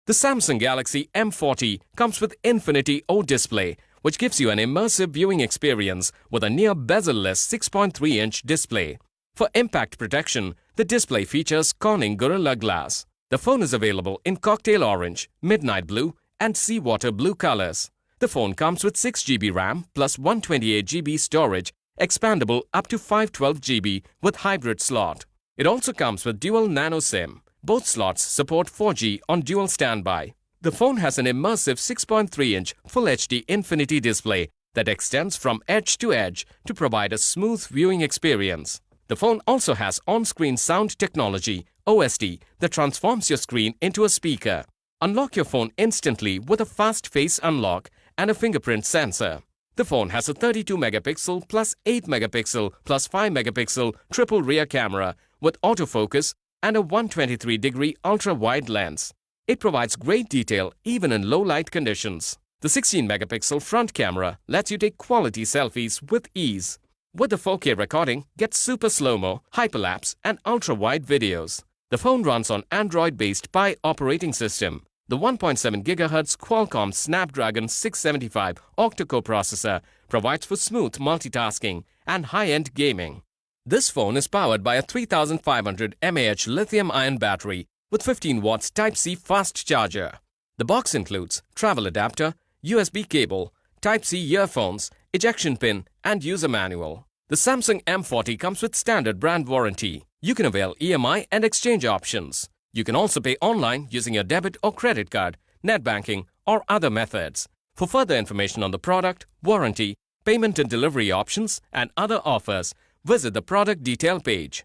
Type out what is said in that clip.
The Samsung Galaxy M40 comes with Infinity O display, which gives you an immersive viewing experience with a near bezel-less 6.3-inch display. For impact protection, the display features Corning Gorilla Glass. The phone is available in cocktail orange, midnight blue, and seawater blue colors. The phone comes with 6GB RAM plus 128GB storage, expandable up to 512GB with hybrid slot. It also comes with dual nano SIM. Both slots support 4G on dual standby. The phone has an immersive 6.3-inch Full HD Infinity display that extends from edge to provide a smooth viewing experience. The phone also has on-screen sound technology, OSD, that transforms your screen into a speaker. Unlock your phone instantly with a fast face unlock and a fingerprint sensor. The phone has a 32-megapixel plus 8-megapixel plus 5-megapixel triple rear camera with autofocus and a 123-degree ultra-wide lens. It provides great detail even in low-light conditions. The 16-megapixel front camera lets you take quality selfies with ease. With the 4K recording, get super slow-mo, hyperlapse, and ultra-wide videos. The phone runs on Android-based Pie operating system. The 1.7 GHz Qualcomm Snapdragon 675 Octa-core processor provides for smooth multitasking and high-end gaming. This phone is powered by a 3500 mAh lithium-ion battery with 15 watts Type-C fast charger. The box includes travel adapter, USB cable, Type-C earphones, ejection pin, and user manual. The Samsung M40 comes with standard brand warranty. You can avail EMI and exchange options. You can also pay online using your debit or credit card, net banking, or other methods. For further information on the product, warranty, payment and delivery options, and other offers, visit the product detail page.